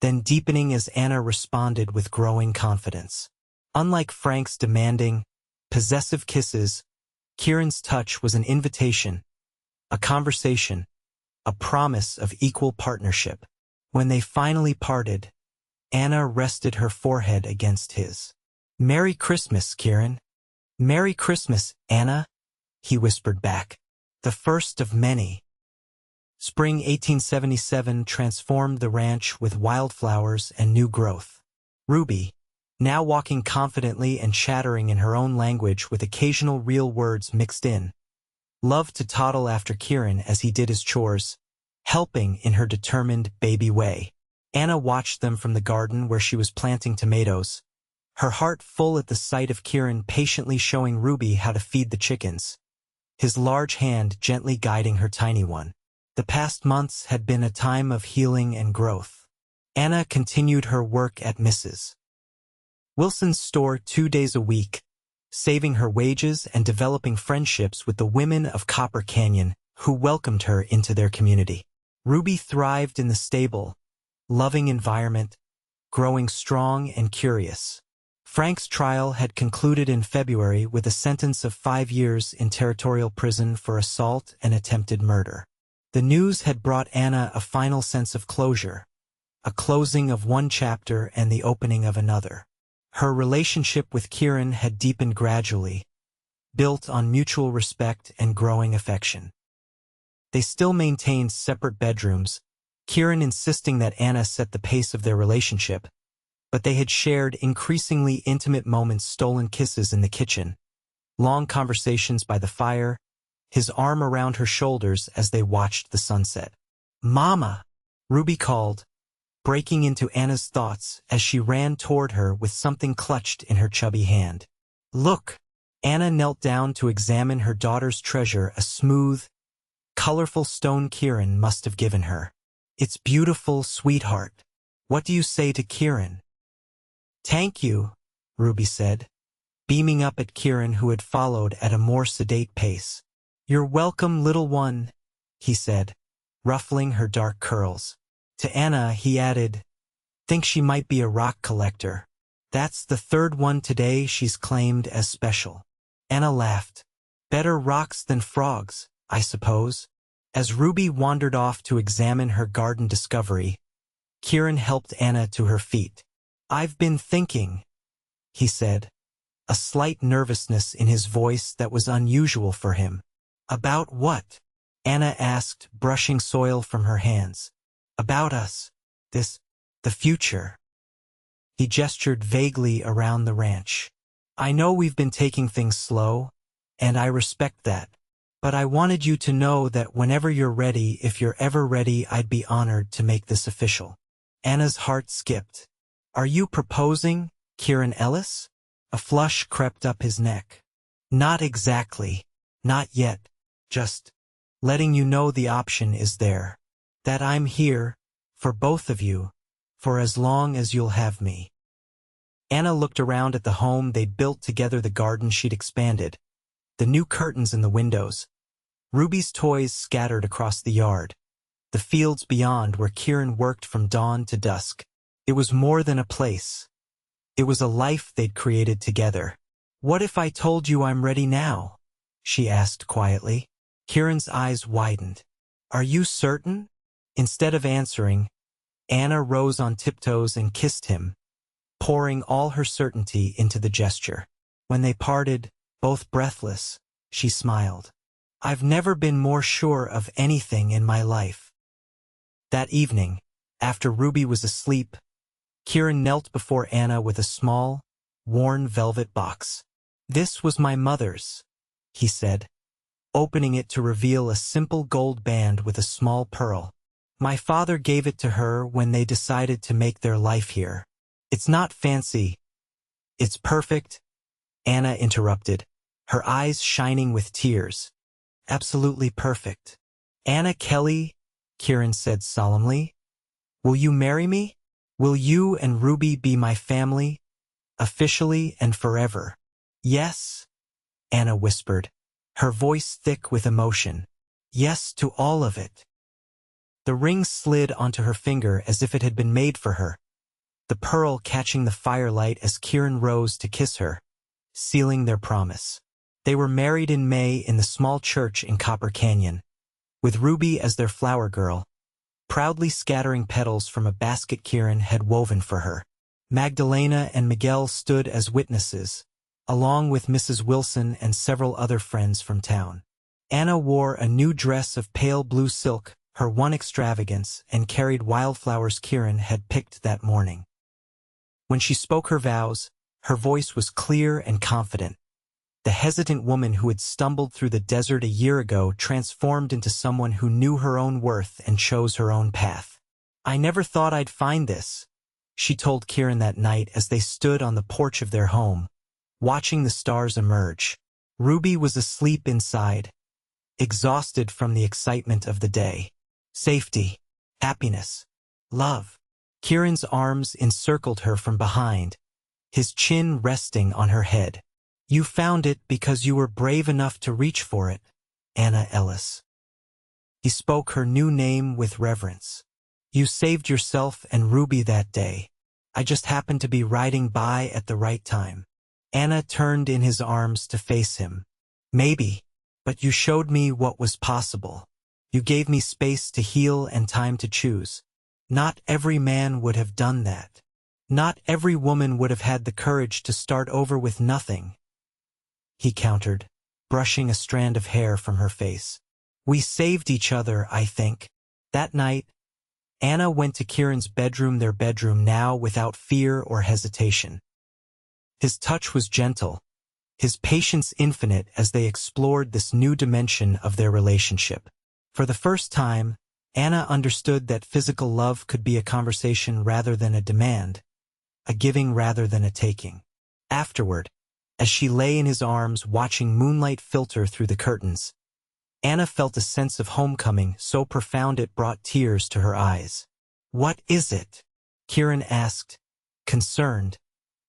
Speaker 1: then deepening as Anna responded with growing confidence. Unlike Frank's demanding, possessive kisses, Kieran's touch was an invitation, a conversation, a promise of equal partnership. When they finally parted, Anna rested her forehead against his. Merry Christmas, Kieran. Merry Christmas, Anna, he whispered back. The first of many. Spring 1877 transformed the ranch with wildflowers and new growth. Ruby, now walking confidently and chattering in her own language with occasional real words mixed in. Loved to toddle after Kieran as he did his chores, helping in her determined baby way. Anna watched them from the garden where she was planting tomatoes, her heart full at the sight of Kieran patiently showing Ruby how to feed the chickens, his large hand gently guiding her tiny one. The past months had been a time of healing and growth. Anna continued her work at Mrs. Wilson's store 2 days a week, saving her wages and developing friendships with the women of Copper Canyon who welcomed her into their community. Ruby thrived in the stable, loving environment, growing strong and curious. Frank's trial had concluded in February with a sentence of 5 years in territorial prison for assault and attempted murder. The news had brought Anna a final sense of closure, a closing of one chapter and the opening of another. Her relationship with Kieran had deepened gradually, built on mutual respect and growing affection. They still maintained separate bedrooms, Kieran insisting that Anna set the pace of their relationship, but they had shared increasingly intimate moments, stolen kisses in the kitchen, long conversations by the fire, his arm around her shoulders as they watched the sunset. "Mama!" Ruby called, breaking into Anna's thoughts as she ran toward her with something clutched in her chubby hand. "Look!" Anna knelt down to examine her daughter's treasure, a smooth, colorful stone Kieran must have given her. "It's beautiful, sweetheart. What do you say to Kieran?" "Thank you," Ruby said, beaming up at Kieran who had followed at a more sedate pace. "You're welcome, little one," he said, ruffling her dark curls. To Anna, he added, "Think she might be a rock collector. That's the third one today she's claimed as special." Anna laughed. "Better rocks than frogs, I suppose." As Ruby wandered off to examine her garden discovery, Kieran helped Anna to her feet. "I've been thinking," he said, a slight nervousness in his voice that was unusual for him. "About what?" Anna asked, brushing soil from her hands. "About us. The future." He gestured vaguely around the ranch. "I know we've been taking things slow, and I respect that. But I wanted you to know that whenever you're ready, if you're ever ready, I'd be honored to make this official." Anna's heart skipped. "Are you proposing, Kieran Ellis?" A flush crept up his neck. "Not exactly. Not yet. Just letting you know the option is there. That I'm here, for both of you, for as long as you'll have me." Anna looked around at the home they'd built together, the garden she'd expanded, the new curtains in the windows, Ruby's toys scattered across the yard, the fields beyond where Kieran worked from dawn to dusk. It was more than a place. It was a life they'd created together. "What if I told you I'm ready now?" she asked quietly. Kieran's eyes widened. "Are you certain?" Instead of answering, Anna rose on tiptoes and kissed him, pouring all her certainty into the gesture. When they parted, both breathless, she smiled. "I've never been more sure of anything in my life." That evening, after Ruby was asleep, Kieran knelt before Anna with a small, worn velvet box. "This was my mother's," he said, opening it to reveal a simple gold band with a small pearl. "My father gave it to her when they decided to make their life here. It's not fancy. It's perfect," Anna interrupted, her eyes shining with tears. "Absolutely perfect." "Anna Kelly," Kieran said solemnly, "will you marry me? Will you and Ruby be my family, officially and forever?" "Yes," Anna whispered, her voice thick with emotion. "Yes to all of it." The ring slid onto her finger as if it had been made for her, the pearl catching the firelight as Kieran rose to kiss her, sealing their promise. They were married in May in the small church in Copper Canyon, with Ruby as their flower girl, proudly scattering petals from a basket Kieran had woven for her. Magdalena and Miguel stood as witnesses, along with Mrs. Wilson and several other friends from town. Anna wore a new dress of pale blue silk, her one extravagance, and carried wildflowers Kieran had picked that morning. When she spoke her vows, her voice was clear and confident. The hesitant woman who had stumbled through the desert a year ago transformed into someone who knew her own worth and chose her own path. "I never thought I'd find this," she told Kieran that night as they stood on the porch of their home, watching the stars emerge. Ruby was asleep inside, exhausted from the excitement of the day. Safety, happiness, love. Kieran's arms encircled her from behind, his chin resting on her head. "You found it because you were brave enough to reach for it, Anna Ellis." He spoke her new name with reverence. "You saved yourself and Ruby that day. I just happened to be riding by at the right time." Anna turned in his arms to face him. "Maybe, but you showed me what was possible. You gave me space to heal and time to choose. Not every man would have done that. Not every woman would have had the courage to start over with nothing," he countered, brushing a strand of hair from her face. "We saved each other, I think." That night, Anna went to Kieran's bedroom, their bedroom now, without fear or hesitation. His touch was gentle, his patience infinite as they explored this new dimension of their relationship. For the first time, Anna understood that physical love could be a conversation rather than a demand, a giving rather than a taking. Afterward, as she lay in his arms watching moonlight filter through the curtains, Anna felt a sense of homecoming so profound it brought tears to her eyes. "What is it?" Kieran asked, concerned,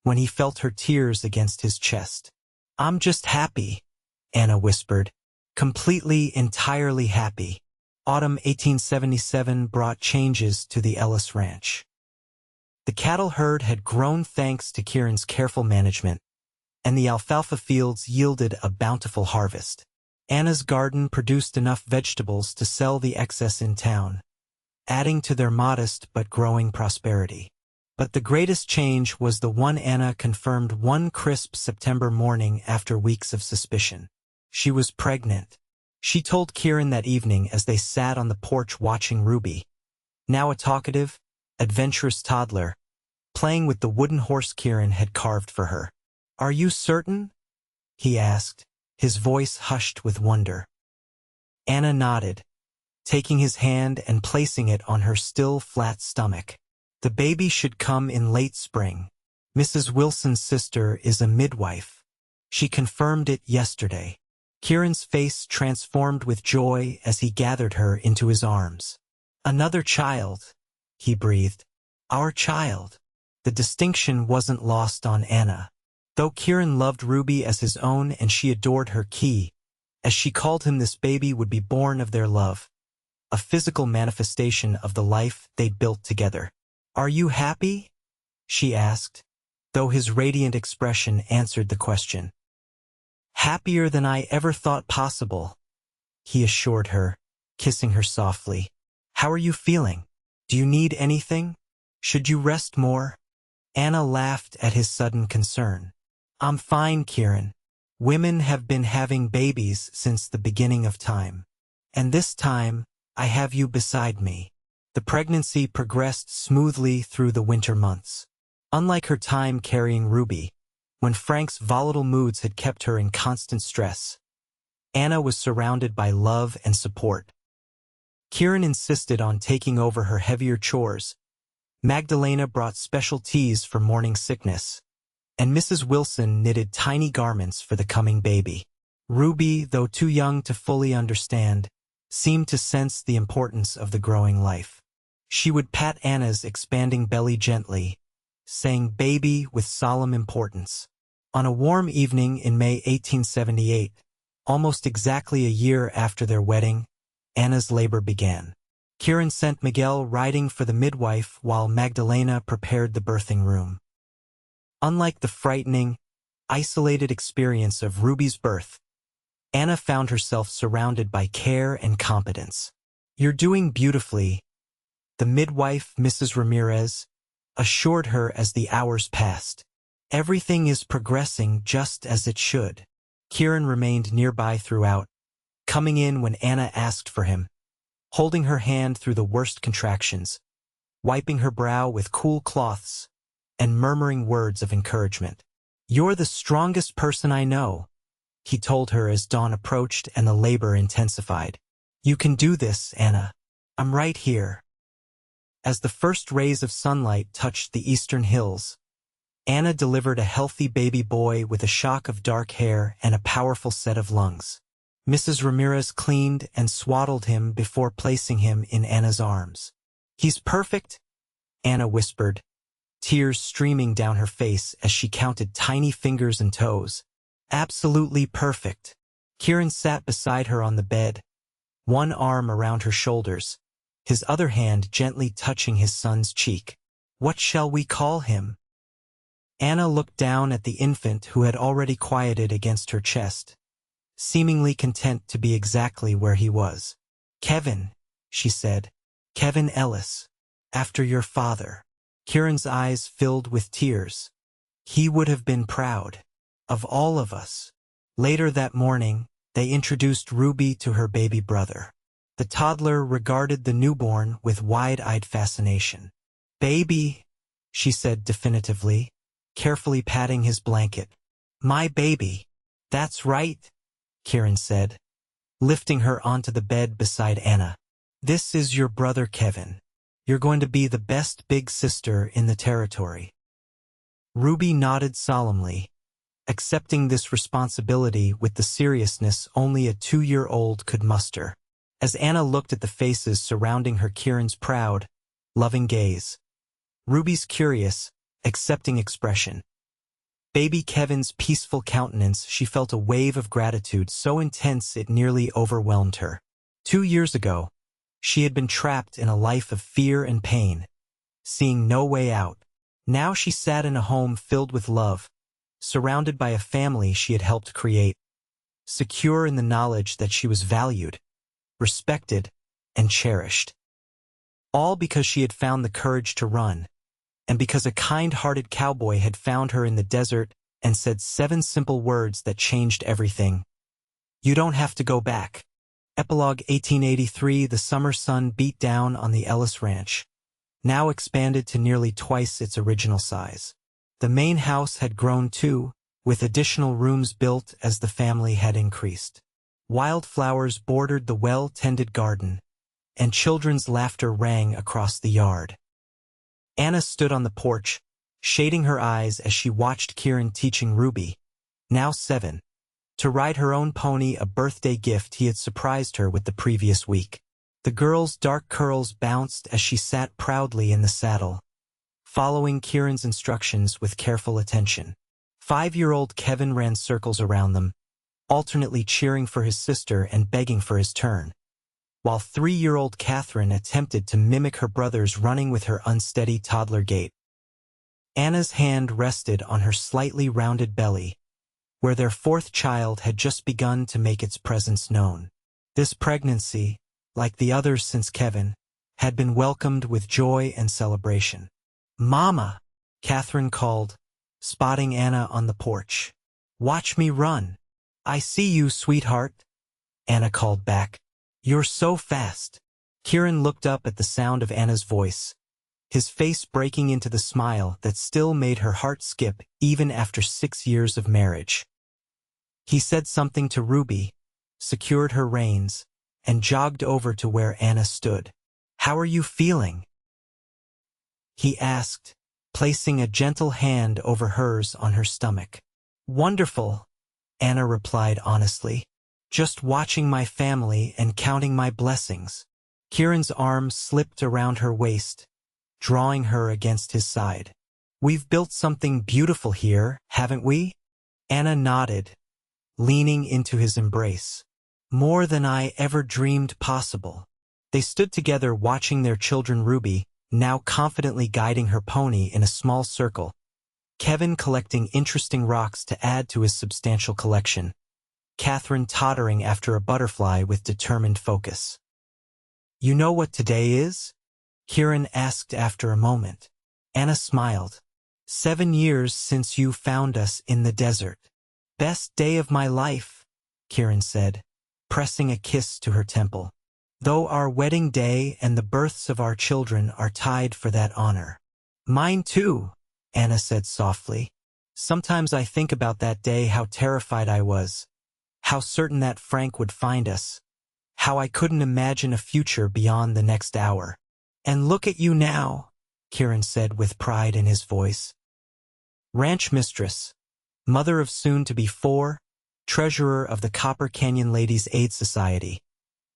Speaker 1: when he felt her tears against his chest. "I'm just happy," Anna whispered, "completely, entirely happy." Autumn 1877 brought changes to the Ellis Ranch. The cattle herd had grown thanks to Kieran's careful management, and the alfalfa fields yielded a bountiful harvest. Anna's garden produced enough vegetables to sell the excess in town, adding to their modest but growing prosperity. But the greatest change was the one Anna confirmed one crisp September morning after weeks of suspicion. She was pregnant. She told Kieran that evening as they sat on the porch watching Ruby, now a talkative, adventurous toddler, playing with the wooden horse Kieran had carved for her. "Are you certain?" he asked, his voice hushed with wonder. Anna nodded, taking his hand and placing it on her still flat stomach. "The baby should come in late spring. Mrs. Wilson's sister is a midwife. She confirmed it yesterday." Kieran's face transformed with joy as he gathered her into his arms. "Another child," he breathed. "Our child." The distinction wasn't lost on Anna. Though Kieran loved Ruby as his own and she adored her Key, as she called him, this baby would be born of their love, a physical manifestation of the life they'd built together. "Are you happy?" she asked, though his radiant expression answered the question. "Happier than I ever thought possible," he assured her, kissing her softly. "How are you feeling? Do you need anything? Should you rest more?" Anna laughed at his sudden concern. "I'm fine, Kieran. Women have been having babies since the beginning of time. And this time, I have you beside me." The pregnancy progressed smoothly through the winter months. Unlike her time carrying Ruby, when Frank's volatile moods had kept her in constant stress, Anna was surrounded by love and support. Kieran insisted on taking over her heavier chores. Magdalena brought special teas for morning sickness, and Mrs. Wilson knitted tiny garments for the coming baby. Ruby, though too young to fully understand, seemed to sense the importance of the growing life. She would pat Anna's expanding belly gently, saying "baby" with solemn importance. On a warm evening in May 1878, almost exactly a year after their wedding, Anna's labor began. Kieran sent Miguel riding for the midwife while Magdalena prepared the birthing room. Unlike the frightening, isolated experience of Ruby's birth, Anna found herself surrounded by care and competence. "You're doing beautifully," the midwife, Mrs. Ramirez, assured her as the hours passed. "Everything is progressing just as it should." Kieran remained nearby throughout, coming in when Anna asked for him, holding her hand through the worst contractions, wiping her brow with cool cloths, and murmuring words of encouragement. "You're the strongest person I know," he told her as dawn approached and the labor intensified. "You can do this, Anna. I'm right here." As the first rays of sunlight touched the eastern hills, Anna delivered a healthy baby boy with a shock of dark hair and a powerful set of lungs. Mrs. Ramirez cleaned and swaddled him before placing him in Anna's arms. "He's perfect," Anna whispered, tears streaming down her face as she counted tiny fingers and toes. "Absolutely perfect." Kieran sat beside her on the bed, one arm around her shoulders, his other hand gently touching his son's cheek. "What shall we call him?" Anna looked down at the infant who had already quieted against her chest, seemingly content to be exactly where he was. "Kevin," she said. "Kevin Ellis, after your father." Kieran's eyes filled with tears. He would have been proud of all of us. Later that morning, they introduced Ruby to her baby brother. The toddler regarded the newborn with wide-eyed fascination. "Baby," she said definitively, carefully patting his blanket. "My baby." "That's right," Kieran said, lifting her onto the bed beside Anna. "This is your brother Kevin. You're going to be the best big sister in the territory." Ruby nodded solemnly, accepting this responsibility with the seriousness only a 2-year-old could muster. As Anna looked at the faces surrounding her Kieran's proud, loving gaze, Ruby's curious, accepting expression, baby Kevin's peaceful countenance, she felt a wave of gratitude so intense it nearly overwhelmed her. 2 years ago, she had been trapped in a life of fear and pain, seeing no way out. Now she sat in a home filled with love, surrounded by a family she had helped create, secure in the knowledge that she was valued, respected, and cherished. All because she had found the courage to run, and because a kind-hearted cowboy had found her in the desert and said 7 simple words that changed everything. "You don't have to go back." Epilogue 1883. The summer sun beat down on the Ellis Ranch, now expanded to nearly twice its original size. The main house had grown too, with additional rooms built as the family had increased. Wildflowers bordered the well-tended garden, and children's laughter rang across the yard. Anna stood on the porch, shading her eyes as she watched Kieran teaching Ruby, now 7, to ride her own pony, a birthday gift he had surprised her with the previous week. The girl's dark curls bounced as she sat proudly in the saddle, following Kieran's instructions with careful attention. 5-year-old Kevin ran circles around them, alternately cheering for his sister and begging for his turn, while 3-year-old Catherine attempted to mimic her brother's running with her unsteady toddler gait. Anna's hand rested on her slightly rounded belly, where their 4th child had just begun to make its presence known. This pregnancy, like the others since Kevin, had been welcomed with joy and celebration. "Mama," Catherine called, spotting Anna on the porch. "Watch me run." "I see you, sweetheart," Anna called back. "You're so fast." Kieran looked up at the sound of Anna's voice, his face breaking into the smile that still made her heart skip even after 6 years of marriage. He said something to Ruby, secured her reins, and jogged over to where Anna stood. "How are you feeling?" he asked, placing a gentle hand over hers on her stomach. "Wonderful," Anna replied honestly. "Just watching my family and counting my blessings." Kieran's arm slipped around her waist, drawing her against his side. "We've built something beautiful here, haven't we?" Anna nodded, leaning into his embrace. "More than I ever dreamed possible." They stood together watching their children, Ruby, now confidently guiding her pony in a small circle, Kevin collecting interesting rocks to add to his substantial collection, Catherine tottering after a butterfly with determined focus. "You know what today is?" Kieran asked after a moment. Anna smiled. 7 years since you found us in the desert." "Best day of my life," Kieran said, pressing a kiss to her temple. "Though our wedding day and the births of our children are tied for that honor." "Mine too," Anna said softly. Sometimes I think about that day, how terrified I was, how certain that Frank would find us, how I couldn't imagine a future beyond the next hour. And look at you now, Kieran said with pride in his voice. Ranch mistress, mother of soon-to-be 4, treasurer of the Copper Canyon Ladies' Aid Society,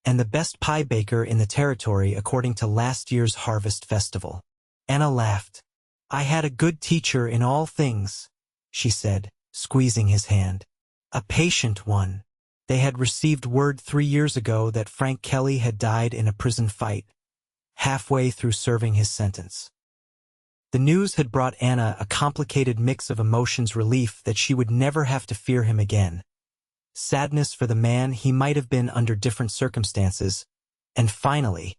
Speaker 1: and the best pie baker in the territory according to last year's harvest festival. Anna laughed. I had a good teacher in all things, she said, squeezing his hand. A patient one. They had received word 3 years ago that Frank Kelly had died in a prison fight, halfway through serving his sentence. The news had brought Anna a complicated mix of emotions: relief that she would never have to fear him again, sadness for the man he might have been under different circumstances, and finally,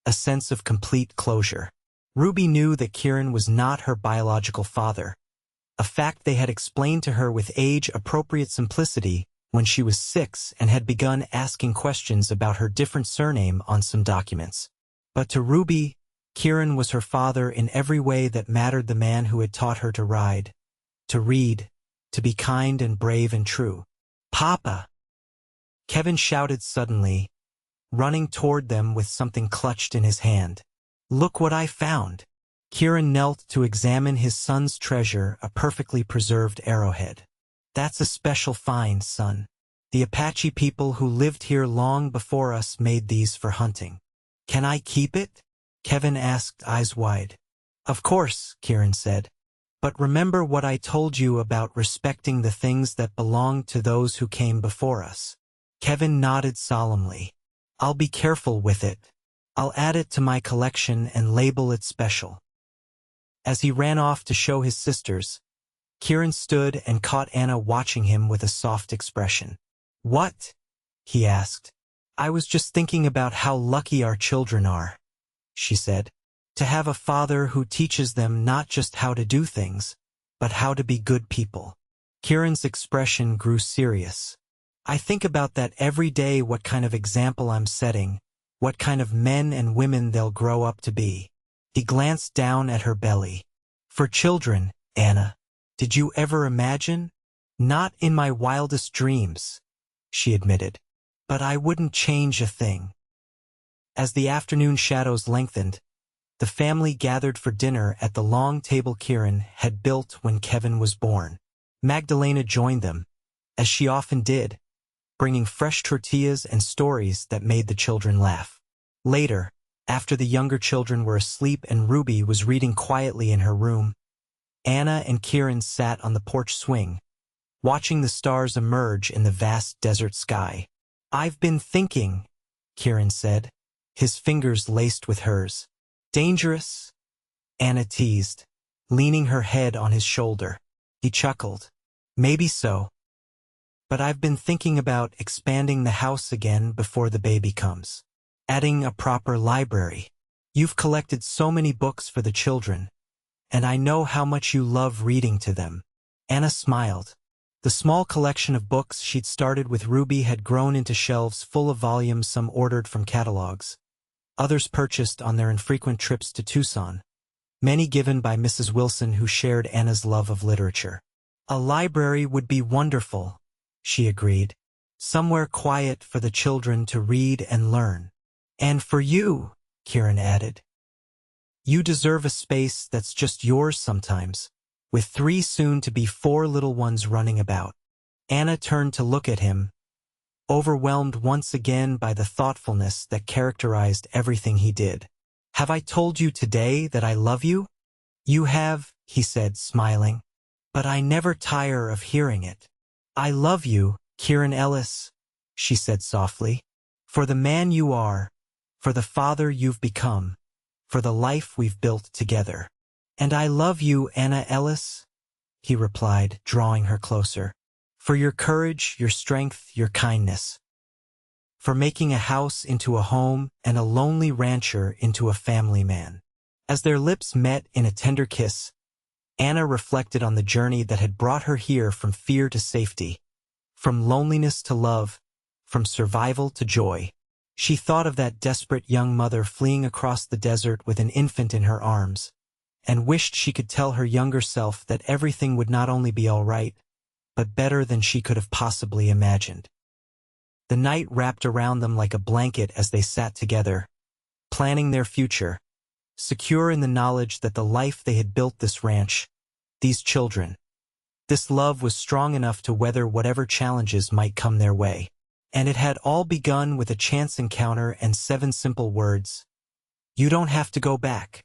Speaker 1: a sense of complete closure. Ruby knew that Kieran was not her biological father, a fact they had explained to her with age-appropriate simplicity when she was 6 and had begun asking questions about her different surname on some documents. But to Ruby, Kieran was her father in every way that mattered: the man who had taught her to ride, to read, to be kind and brave and true. Papa! Kevin shouted suddenly, running toward them with something clutched in his hand. Look what I found! Kieran knelt to examine his son's treasure, a perfectly preserved arrowhead. That's a special find, son. The Apache people who lived here long before us made these for hunting. Can I keep it? Kevin asked, eyes wide. Of course, Kieran said. But remember what I told you about respecting the things that belonged to those who came before us. Kevin nodded solemnly. I'll be careful with it. I'll add it to my collection and label it special. As he ran off to show his sisters, Kieran stood and caught Anna watching him with a soft expression. What? He asked. I was just thinking about how lucky our children are, she said, to have a father who teaches them not just how to do things, but how to be good people. Kieran's expression grew serious. I think about that every day, what kind of example I'm setting, what kind of men and women they'll grow up to be. He glanced down at her belly. For children, Anna, did you ever imagine? Not in my wildest dreams, she admitted. But I wouldn't change a thing. As the afternoon shadows lengthened, the family gathered for dinner at the long table Kieran had built when Kevin was born. Magdalena joined them, as she often did, bringing fresh tortillas and stories that made the children laugh. Later, after the younger children were asleep and Ruby was reading quietly in her room, Anna and Kieran sat on the porch swing, watching the stars emerge in the vast desert sky. I've been thinking, Kieran said, his fingers laced with hers. Dangerous? Anna teased, leaning her head on his shoulder. He chuckled. Maybe so. But I've been thinking about expanding the house again before the baby comes. Adding a proper library. You've collected so many books for the children, and I know how much you love reading to them. Anna smiled. The small collection of books she'd started with Ruby had grown into shelves full of volumes, some ordered from catalogs, others purchased on their infrequent trips to Tucson, many given by Mrs. Wilson, who shared Anna's love of literature. A library would be wonderful, she agreed. Somewhere quiet for the children to read and learn. And for you, Kieran added. You deserve a space that's just yours sometimes, with 3 soon-to-be 4 little ones running about. Anna turned to look at him, overwhelmed once again by the thoughtfulness that characterized everything he did. Have I told you today that I love you? You have, he said, smiling. But I never tire of hearing it. I love you, Kieran Ellis, she said softly, for the man you are, for the father you've become, for the life we've built together. And I love you, Anna Ellis, he replied, drawing her closer, for your courage, your strength, your kindness, for making a house into a home and a lonely rancher into a family man. As their lips met in a tender kiss, Anna reflected on the journey that had brought her here, from fear to safety, from loneliness to love, from survival to joy. She thought of that desperate young mother fleeing across the desert with an infant in her arms, and wished she could tell her younger self that everything would not only be all right, but better than she could have possibly imagined. The night wrapped around them like a blanket as they sat together, planning their future, secure in the knowledge that the life they had built, this ranch, these children, this love, was strong enough to weather whatever challenges might come their way. And it had all begun with a chance encounter and 7 simple words. You don't have to go back.